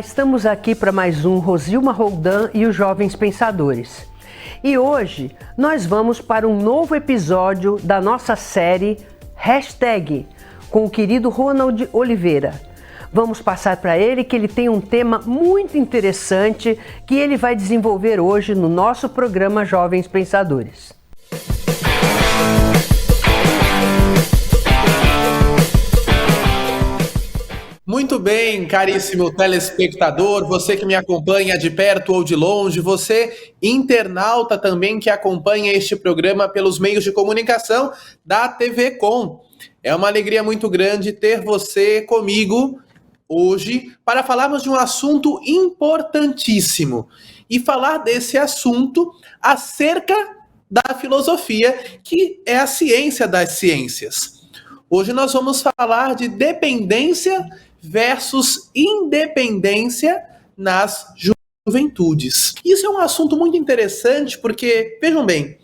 estamos aqui para mais um Rosilma Roldan e os Jovens Pensadores. E hoje nós vamos para um novo episódio da nossa série Hashtag com o querido Ronald Oliveira. Vamos passar para ele que ele tem um tema muito interessante que ele vai desenvolver hoje no nosso programa Jovens Pensadores. Muito bem, caríssimo telespectador, você que me acompanha de perto ou de longe, você internauta também que acompanha este programa pelos meios de comunicação da TV Com. É uma alegria muito grande ter você comigo hoje para falarmos de um assunto importantíssimo e falar desse assunto acerca da filosofia, que é a ciência das ciências. Hoje nós vamos falar de dependência versus independência nas juventudes. Isso é um assunto muito interessante porque, vejam bem,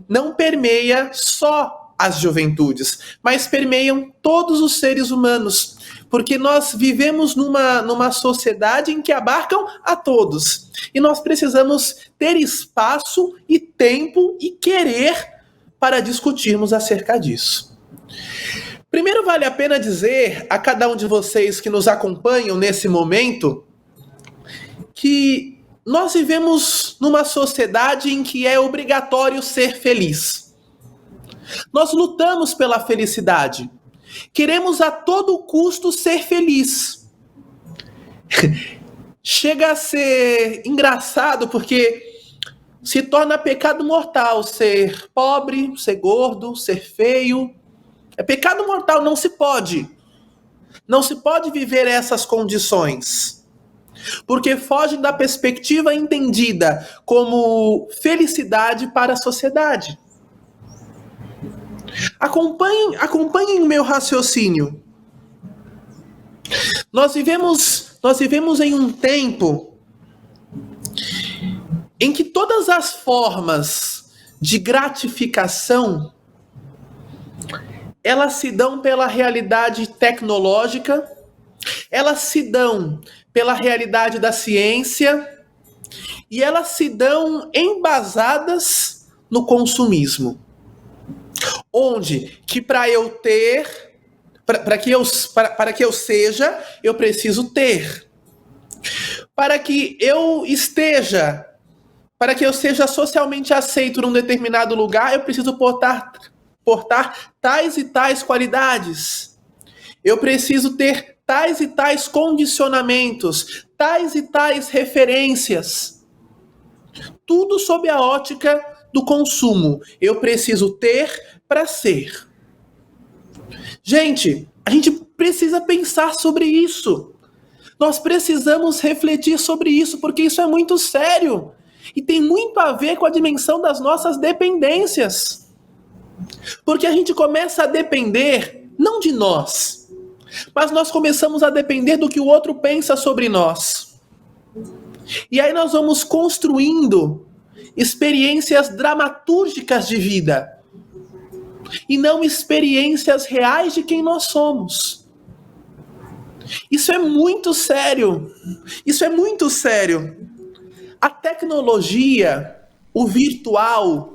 não permeia só as juventudes, mas permeiam todos os seres humanos, porque nós vivemos numa sociedade em que abarcam a todos, e nós precisamos ter espaço e tempo e querer para discutirmos acerca disso. Primeiro, vale a pena dizer a cada um de vocês que nos acompanham nesse momento que nós vivemos numa sociedade em que é obrigatório ser feliz. Nós lutamos pela felicidade. Queremos a todo custo ser feliz. Chega a ser engraçado porque se torna pecado mortal ser pobre, ser gordo, ser feio. É pecado mortal, não se pode. Não se pode viver essas condições. Porque fogem da perspectiva entendida como felicidade para a sociedade. Acompanhem o meu raciocínio. Nós vivemos em um tempo em que todas as formas de gratificação elas se dão pela realidade tecnológica, elas se dão pela realidade da ciência e elas se dão embasadas no consumismo. Onde que para eu ter, para que eu seja, eu preciso ter. Para que eu seja socialmente aceito num determinado lugar, eu preciso portar tais e tais qualidades. Eu preciso ter tais e tais condicionamentos, tais e tais referências. Tudo sob a ótica do consumo. Eu preciso ter para ser. Gente, a gente precisa pensar sobre isso. Nós precisamos refletir sobre isso, porque isso é muito sério. E tem muito a ver com a dimensão das nossas dependências. Porque a gente começa a depender, não de nós, mas nós começamos a depender do que o outro pensa sobre nós. E aí nós vamos construindo experiências dramatúrgicas de vida, e não experiências reais de quem nós somos. Isso é muito sério. Isso é muito sério. A tecnologia, o virtual,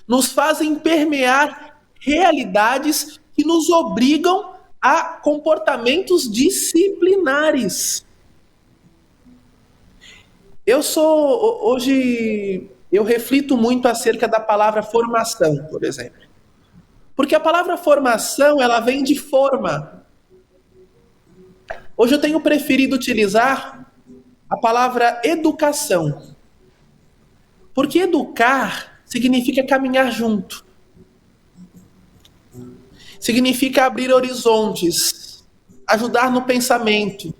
nos fazem permear realidades que nos obrigam a comportamentos disciplinares. Hoje eu reflito muito acerca da palavra formação, por exemplo. Porque a palavra formação, ela vem de forma. Hoje eu tenho preferido utilizar a palavra educação. Porque educar significa caminhar junto. Significa abrir horizontes, ajudar no pensamento.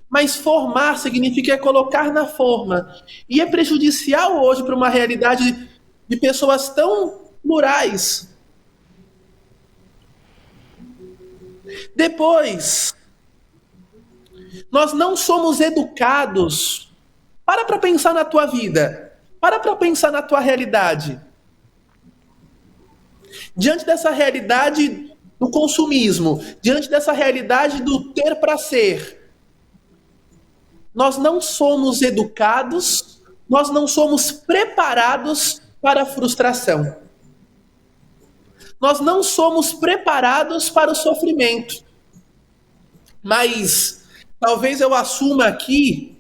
Mas formar significa colocar na forma. E é prejudicial hoje para uma realidade de pessoas tão plurais. Depois, nós não somos educados. Para pensar na tua vida. Para pensar na tua realidade. Diante dessa realidade do consumismo, diante dessa realidade do ter para ser, nós não somos educados, nós não somos preparados para a frustração. Nós não somos preparados para o sofrimento. Mas talvez eu assuma aqui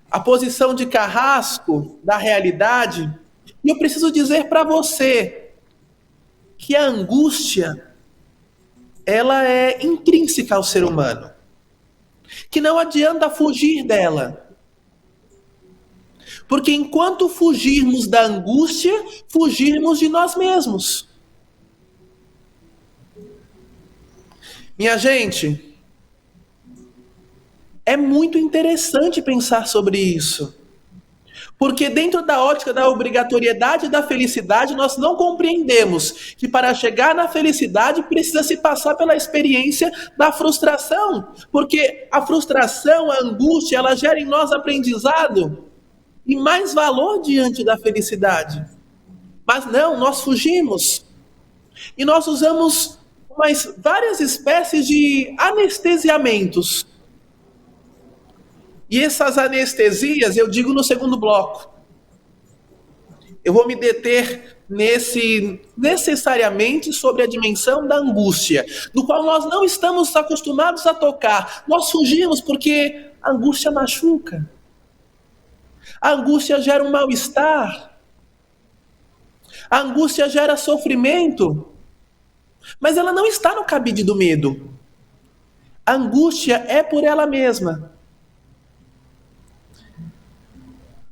a posição de carrasco da realidade, e eu preciso dizer para você que a angústia, ela é intrínseca ao ser humano, que não adianta fugir dela. Porque enquanto fugirmos da angústia, fugirmos de nós mesmos. Minha gente, é muito interessante pensar sobre isso. Porque dentro da ótica da obrigatoriedade da felicidade, nós não compreendemos que para chegar na felicidade precisa se passar pela experiência da frustração. Porque a frustração, a angústia, ela gera em nós aprendizado e mais valor diante da felicidade. Mas não, nós fugimos. E nós usamos várias espécies de anestesiamentos. E essas anestesias, eu digo no segundo bloco. Eu vou me deter necessariamente sobre a dimensão da angústia, do qual nós não estamos acostumados a tocar. Nós fugimos porque a angústia machuca. A angústia gera um mal-estar. A angústia gera sofrimento. Mas ela não está no cabide do medo. A angústia é por ela mesma.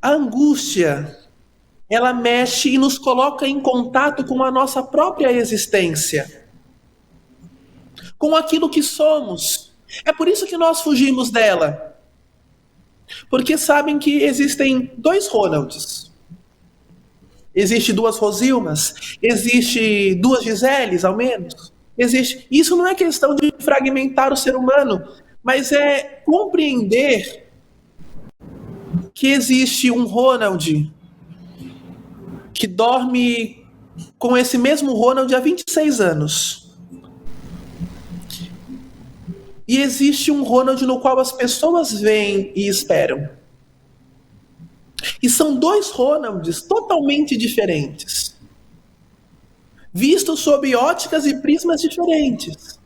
A angústia, ela mexe e nos coloca em contato com a nossa própria existência, com aquilo que somos. É por isso que nós fugimos dela. Porque sabem que existem dois Ronalds. Existe duas Rosilmas, existe duas Giseles, ao menos. Isso não é questão de fragmentar o ser humano, mas é compreender que existe um Ronald que dorme com esse mesmo Ronald há 26 anos. E existe um Ronald no qual as pessoas vêm e esperam. E são dois Ronalds totalmente diferentes, vistos sob óticas e prismas diferentes.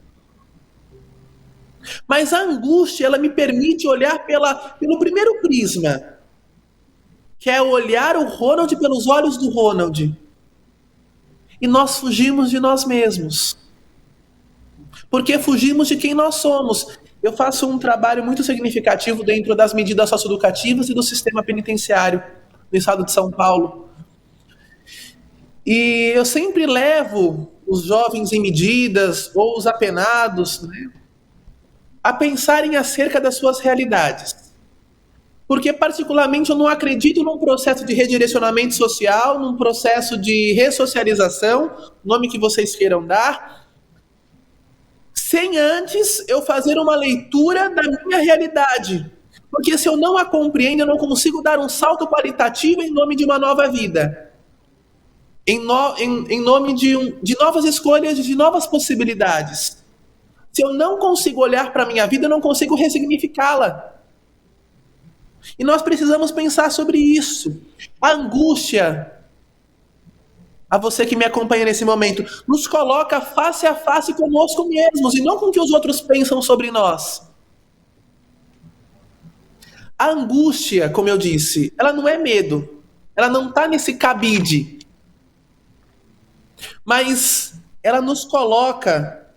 Mas a angústia, ela me permite olhar pelo primeiro prisma, que é olhar o Ronald pelos olhos do Ronald. E nós fugimos de nós mesmos. Porque fugimos de quem nós somos. Eu faço um trabalho muito significativo dentro das medidas socioeducativas e do sistema penitenciário do estado de São Paulo. E eu sempre levo os jovens em medidas ou os apenados, né, a pensarem acerca das suas realidades. Porque, particularmente, eu não acredito num processo de redirecionamento social, num processo de ressocialização, nome que vocês queiram dar, sem antes eu fazer uma leitura da minha realidade. Porque se eu não a compreendo, eu não consigo dar um salto qualitativo em nome de uma nova vida. Em nome de novas escolhas, de novas possibilidades. Se eu não consigo olhar para a minha vida, eu não consigo ressignificá-la. E nós precisamos pensar sobre isso. A angústia, a você que me acompanha nesse momento, nos coloca face a face conosco mesmos e não com o que os outros pensam sobre nós. A angústia, como eu disse, ela não é medo. Ela não está nesse cabide. Mas ela nos coloca,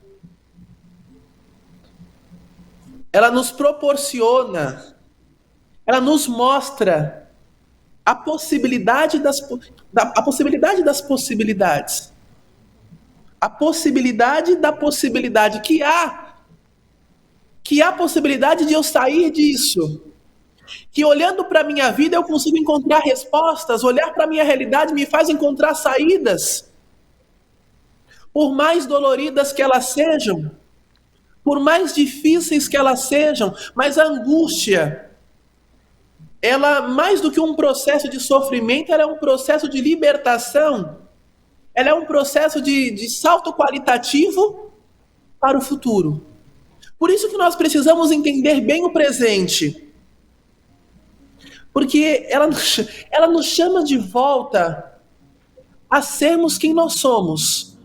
ela nos proporciona, ela nos mostra a possibilidade das possibilidades. A possibilidade da possibilidade que há possibilidade de eu sair disso. Que olhando para a minha vida eu consigo encontrar respostas, olhar para a minha realidade me faz encontrar saídas. Por mais doloridas que elas sejam, por mais difíceis que elas sejam, mas a angústia, ela, mais do que um processo de sofrimento, ela é um processo de libertação, ela é um processo de salto qualitativo para o futuro. Por isso que nós precisamos entender bem o presente. Porque ela nos chama de volta a sermos quem nós somos.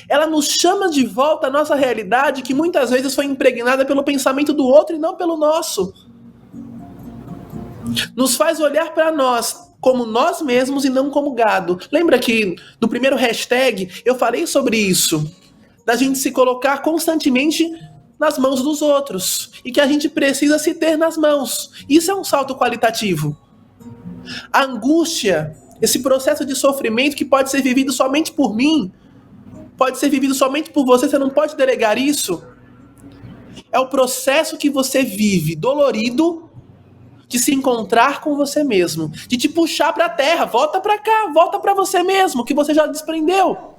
Ela nos chama de volta à nossa realidade, que muitas vezes foi impregnada pelo pensamento do outro e não pelo nosso. Nos faz olhar para nós como nós mesmos e não como gado. Lembra que no primeiro hashtag eu falei sobre isso, da gente se colocar constantemente nas mãos dos outros, e que a gente precisa se ter nas mãos. Isso é um salto qualitativo. A angústia, esse processo de sofrimento que pode ser vivido somente por mim, pode ser vivido somente por você não pode delegar isso. É o processo que você vive, dolorido, de se encontrar com você mesmo, de te puxar para a terra, volta para cá, volta para você mesmo, que você já desprendeu.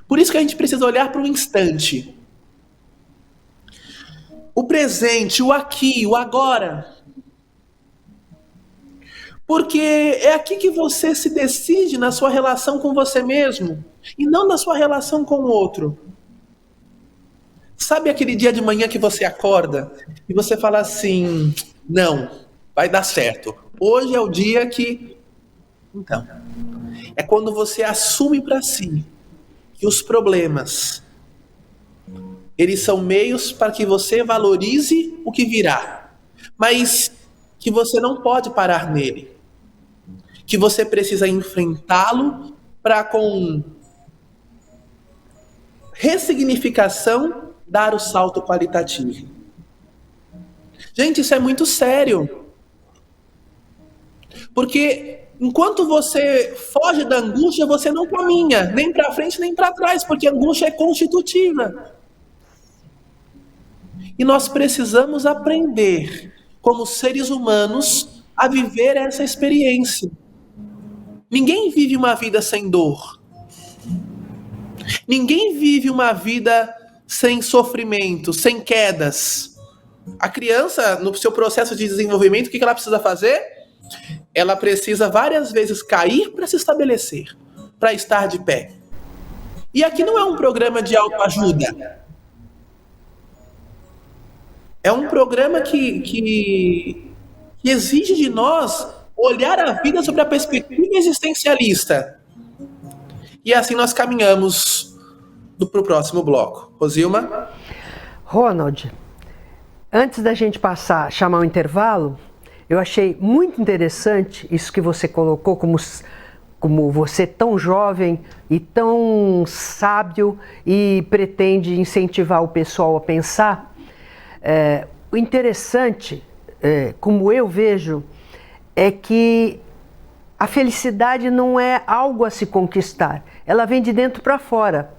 Por isso que a gente precisa olhar para o instante. O presente, o aqui, o agora. Porque é aqui que você se decide na sua relação com você mesmo e não na sua relação com o outro. Sabe aquele dia de manhã que você acorda e você fala assim, não, vai dar certo. Hoje é o dia que... Então, é quando você assume para si que os problemas, eles são meios para que você valorize o que virá, mas que você não pode parar nele, que você precisa enfrentá-lo para, com ressignificação, dar o salto qualitativo. Gente, isso é muito sério. Porque enquanto você foge da angústia, você não caminha nem para frente nem para trás, porque a angústia é constitutiva. E nós precisamos aprender, como seres humanos, a viver essa experiência. Ninguém vive uma vida sem dor. Ninguém vive uma vida sem sofrimento, sem quedas. A criança, no seu processo de desenvolvimento, o que ela precisa fazer? Ela precisa várias vezes cair para se estabelecer, para estar de pé. E aqui não é um programa de autoajuda. É um programa que exige de nós olhar a vida sob a perspectiva existencialista. E assim nós caminhamos para o próximo bloco. Rosilma? Ronald, antes da gente chamar o intervalo, eu achei muito interessante isso que você colocou, como você tão jovem e tão sábio e pretende incentivar o pessoal a pensar. O interessante, como eu vejo, é que a felicidade não é algo a se conquistar, ela vem de dentro para fora.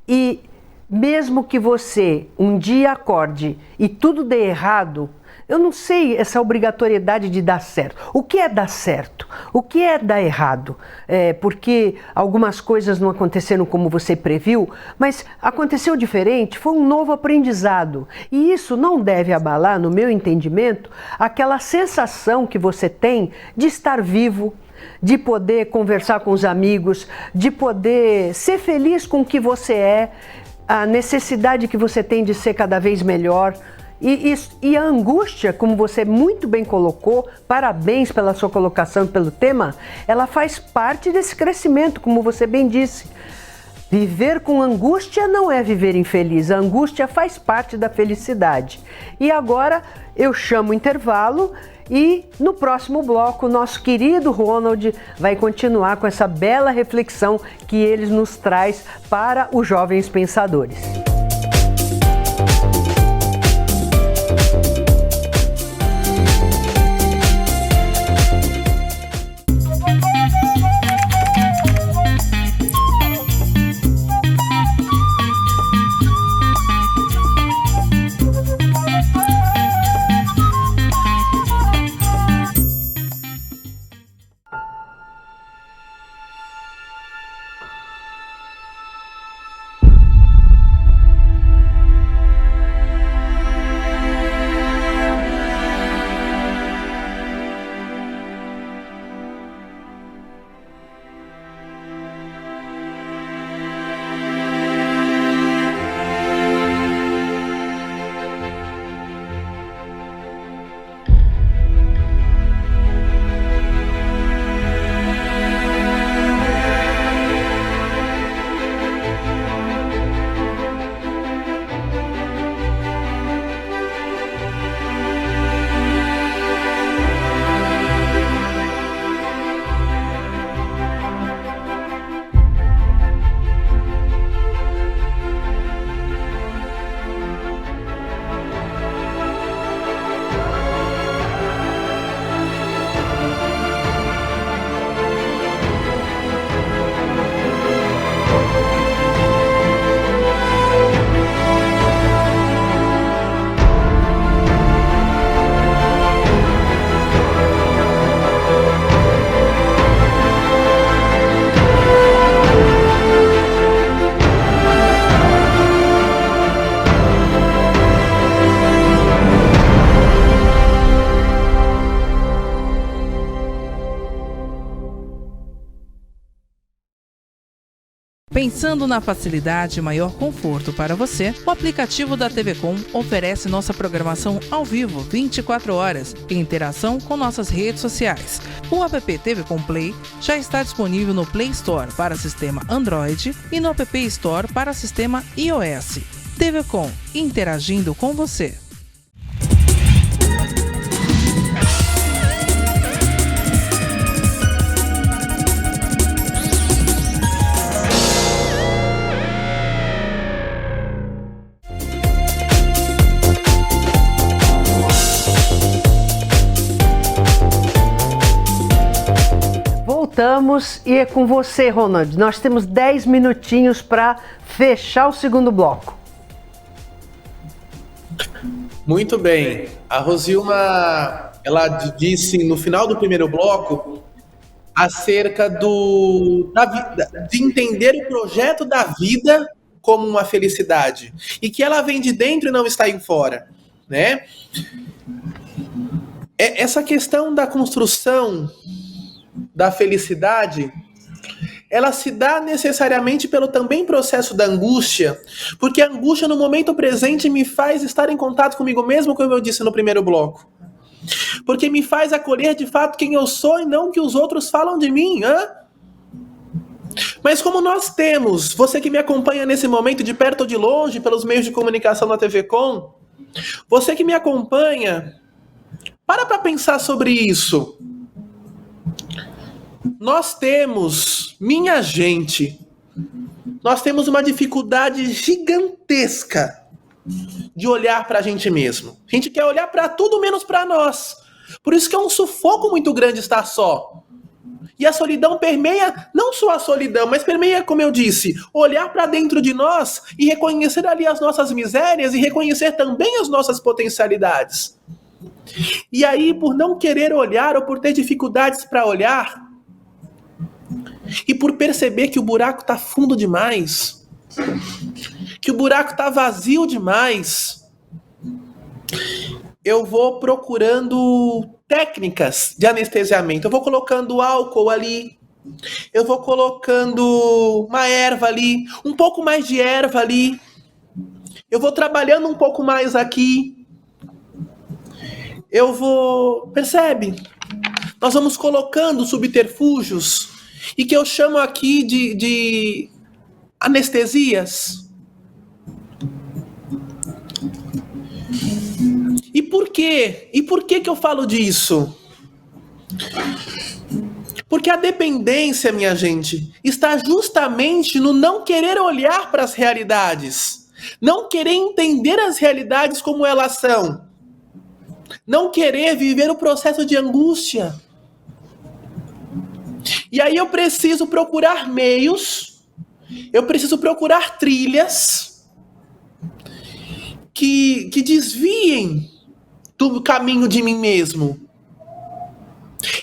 E mesmo que você um dia acorde e tudo dê errado, eu não sei essa obrigatoriedade de dar certo. O que é dar certo? O que é dar errado? Porque algumas coisas não aconteceram como você previu, mas aconteceu diferente, foi um novo aprendizado. E isso não deve abalar, no meu entendimento, aquela sensação que você tem de estar vivo, de poder conversar com os amigos, de poder ser feliz com o que você é, a necessidade que você tem de ser cada vez melhor. E a angústia, como você muito bem colocou, parabéns pela sua colocação e pelo tema, ela faz parte desse crescimento, como você bem disse. Viver com angústia não é viver infeliz, a angústia faz parte da felicidade. E agora eu chamo o intervalo e no próximo bloco o nosso querido Ronald vai continuar com essa bela reflexão que ele nos traz para os jovens pensadores. Pensando na facilidade e maior conforto para você, o aplicativo da TV Com oferece nossa programação ao vivo 24 horas e interação com nossas redes sociais. O app TV Com Play já está disponível no Play Store para sistema Android e no App Store para sistema iOS. TV Com, interagindo com você. Voltamos e é com você, Ronald. Nós temos 10 minutinhos para fechar o segundo bloco. Muito bem. A Rosilma, ela disse no final do primeiro bloco acerca de entender o projeto da vida como uma felicidade e que ela vem de dentro e não está aí fora, né? Essa questão da construção da felicidade, ela se dá necessariamente pelo também processo da angústia, porque a angústia no momento presente me faz estar em contato comigo mesmo, como eu disse no primeiro bloco. Porque me faz acolher de fato quem eu sou e não o que os outros falam de mim. Mas como nós temos, você que me acompanha nesse momento de perto ou de longe, pelos meios de comunicação da TV Com, você que me acompanha, para pensar sobre isso. Nós temos, minha gente, nós temos uma dificuldade gigantesca de olhar para a gente mesmo. A gente quer olhar para tudo menos para nós. Por isso que é um sufoco muito grande estar só. E a solidão permeia, não só a solidão, mas permeia, como eu disse, olhar para dentro de nós e reconhecer ali as nossas misérias e reconhecer também as nossas potencialidades. E aí, por não querer olhar ou por ter dificuldades para olhar, e por perceber que o buraco está fundo demais, que o buraco está vazio demais, eu vou procurando técnicas de anestesiamento. Eu vou colocando álcool ali, eu vou colocando uma erva ali, um pouco mais de erva ali, eu vou trabalhando um pouco mais aqui, eu vou... Percebe? Nós vamos colocando subterfúgios e que eu chamo aqui de anestesias. E por quê? E por que eu falo disso? Porque a dependência, minha gente, está justamente no não querer olhar para as realidades, não querer entender as realidades como elas são, não querer viver o processo de angústia. E aí eu preciso procurar meios, eu preciso procurar trilhas que desviem do caminho de mim mesmo.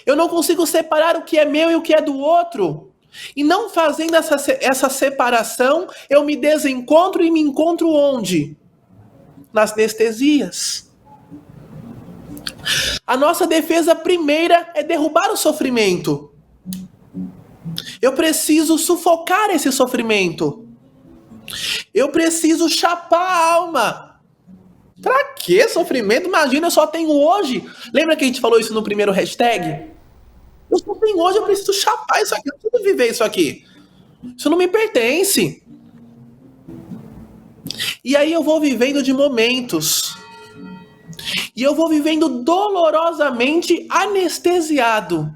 Eu não consigo separar o que é meu e o que é do outro. E não fazendo essa separação, eu me desencontro e me encontro onde? Nas anestesias. A nossa defesa primeira é derrubar o sofrimento. Eu preciso sufocar esse sofrimento. Eu preciso chapar a alma. Pra que sofrimento? Imagina, eu só tenho hoje. Lembra que a gente falou isso no primeiro hashtag? Eu só tenho hoje, eu preciso chapar isso aqui. Eu preciso viver isso aqui. Isso não me pertence. E aí eu vou vivendo de momentos. E eu vou vivendo dolorosamente anestesiado.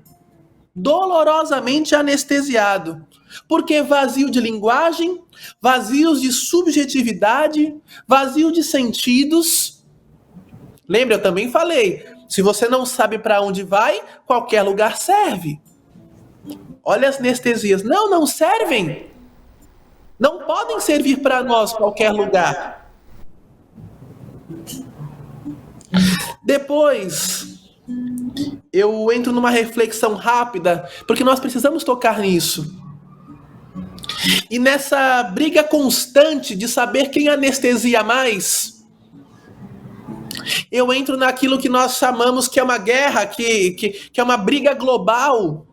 Dolorosamente anestesiado. Porque vazio de linguagem, vazios de subjetividade, vazio de sentidos. Lembra, eu também falei, se você não sabe para onde vai, qualquer lugar serve. Olha as anestesias. Não servem. Não podem servir para nós qualquer lugar. Depois, eu entro numa reflexão rápida, porque nós precisamos tocar nisso. E nessa briga constante de saber quem anestesia mais, eu entro naquilo que nós chamamos que é uma guerra, que é uma briga global.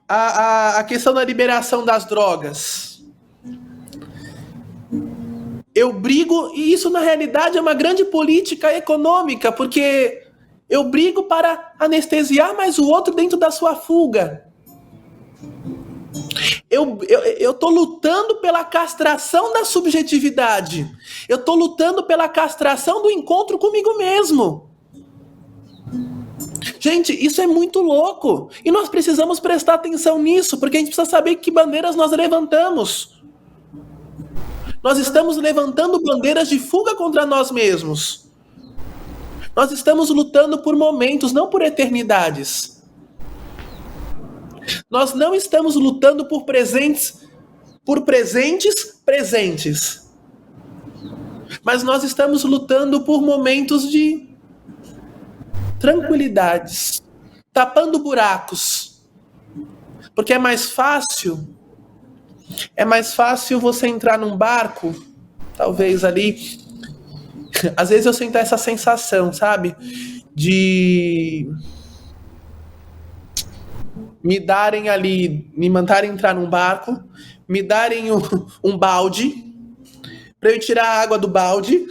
a questão da liberação das drogas. Eu brigo, e isso na realidade é uma grande política econômica, porque eu brigo para anestesiar mais o outro dentro da sua fuga. Eu estou lutando pela castração da subjetividade. Eu estou lutando pela castração do encontro comigo mesmo. Gente, isso é muito louco. E nós precisamos prestar atenção nisso, porque a gente precisa saber que bandeiras nós levantamos. Nós estamos levantando bandeiras de fuga contra nós mesmos. Nós estamos lutando por momentos, não por eternidades. Nós não estamos lutando por presentes, mas nós estamos lutando por momentos de tranquilidades, tapando buracos. Porque é mais fácil você entrar num barco, talvez ali. Às vezes eu sinto essa sensação, sabe? De me mandarem entrar num barco, me darem um balde, para eu tirar a água do balde,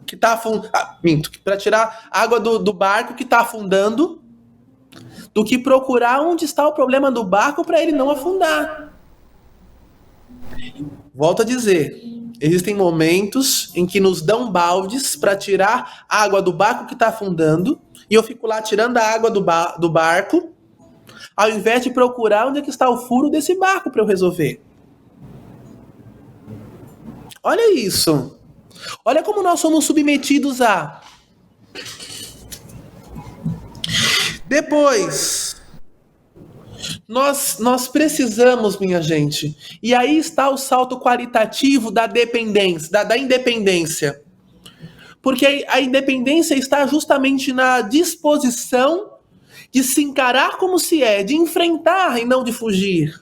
que tá afundando. Para tirar a água do barco que tá afundando, do que procurar onde está o problema do barco para ele não afundar. Volto a dizer, existem momentos em que nos dão baldes para tirar a água do barco que está afundando, e eu fico lá tirando a água do barco, ao invés de procurar onde é que está o furo desse barco para eu resolver. Olha isso. Olha como nós somos submetidos a... Depois, nós precisamos, minha gente, e aí está o salto qualitativo da dependência, da independência. Porque a independência está justamente na disposição de se encarar como se é, de enfrentar e não de fugir.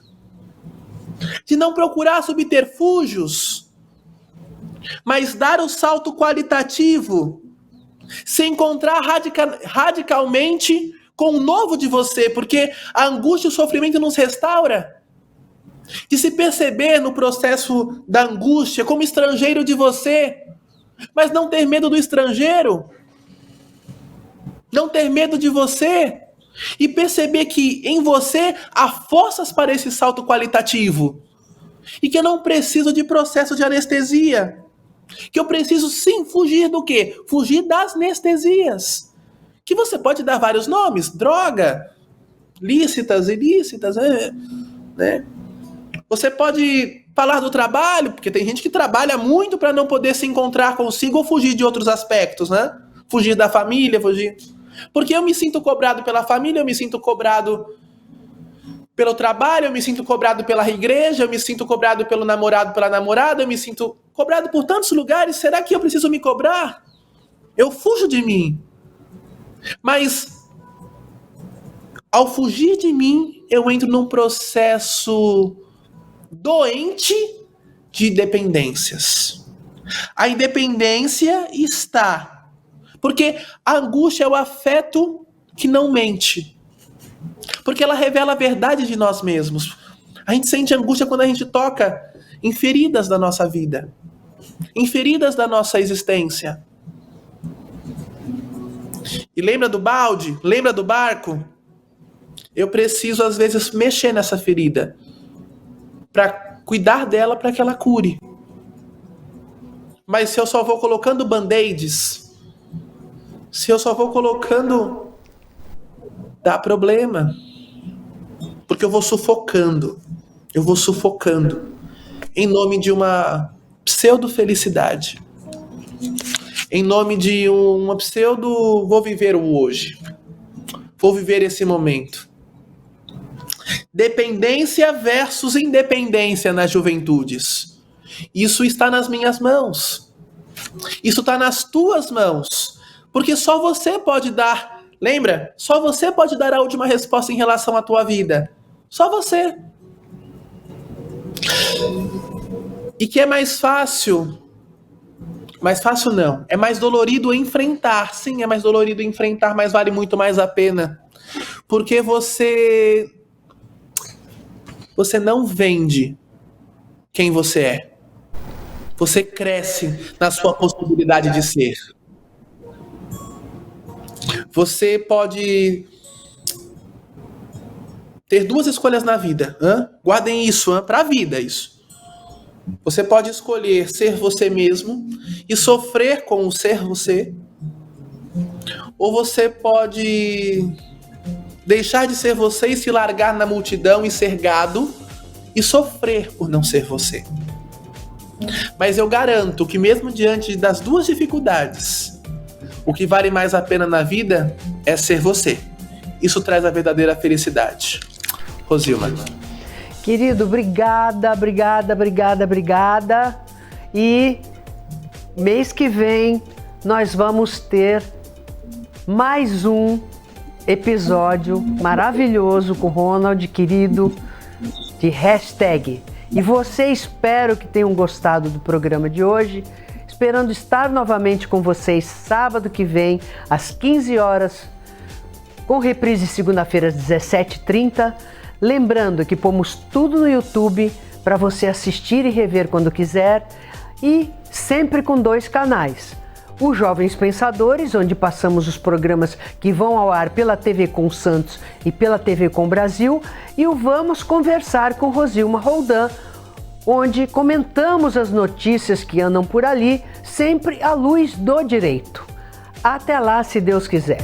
De não procurar subterfúgios, mas dar o salto qualitativo, se encontrar radicalmente com o novo de você, porque a angústia e o sofrimento nos restaura. De se perceber no processo da angústia como estrangeiro de você, mas não ter medo do estrangeiro, não ter medo de você, e perceber que em você há forças para esse salto qualitativo, e que eu não preciso de processo de anestesia, que eu preciso sim fugir do quê? Fugir das anestesias, que você pode dar vários nomes, droga, lícitas, ilícitas, né? Você pode falar do trabalho, porque tem gente que trabalha muito para não poder se encontrar consigo ou fugir de outros aspectos, né? Fugir da família, fugir... Porque eu me sinto cobrado pela família, eu me sinto cobrado pelo trabalho, eu me sinto cobrado pela igreja, eu me sinto cobrado pelo namorado, pela namorada, eu me sinto cobrado por tantos lugares. Será que eu preciso me cobrar? Eu fujo de mim. Mas, ao fugir de mim, eu entro num processo doente de dependências. A independência está... Porque a angústia é o afeto que não mente. Porque ela revela a verdade de nós mesmos. A gente sente angústia quando a gente toca em feridas da nossa vida, em feridas da nossa existência. E lembra do balde? Lembra do barco? Eu preciso, às vezes, mexer nessa ferida para cuidar dela, para que ela cure. Mas se eu só vou colocando band-aids, se eu só vou colocando, dá problema. Porque eu vou sufocando. Em nome de uma pseudo-felicidade. Em nome de uma pseudo... Vou viver o hoje. Vou viver esse momento. Dependência versus independência nas juventudes. Isso está nas minhas mãos. Isso está nas tuas mãos. Porque só você pode dar, lembra? Só você pode dar a última resposta em relação à tua vida. Só você. E que é mais fácil? Mais fácil não. É mais dolorido enfrentar. Sim, é mais dolorido enfrentar, mas vale muito mais a pena. Porque você você não vende quem você é. Você cresce na sua possibilidade de ser. Você pode ter duas escolhas na vida. Guardem isso, para a vida, isso. Você pode escolher ser você mesmo e sofrer com o ser você. Ou você pode deixar de ser você e se largar na multidão e ser gado e sofrer por não ser você. Mas eu garanto que mesmo diante das duas dificuldades, o que vale mais a pena na vida é ser você. Isso traz a verdadeira felicidade. Rosilma. Querido, obrigada. E mês que vem nós vamos ter mais um episódio maravilhoso com o Ronald, querido, de Hashtag. E você, espero que tenham gostado do programa de hoje. Esperando estar novamente com vocês sábado que vem, às 15 horas, com reprise segunda-feira às 17h30. Lembrando que pomos tudo no YouTube para você assistir e rever quando quiser. E sempre com 2 canais. O Jovens Pensadores, onde passamos os programas que vão ao ar pela TV Com Santos e pela TV Com Brasil, e o Vamos Conversar com Rosilma Roldan, onde comentamos as notícias que andam por ali, sempre à luz do direito. Até lá, se Deus quiser.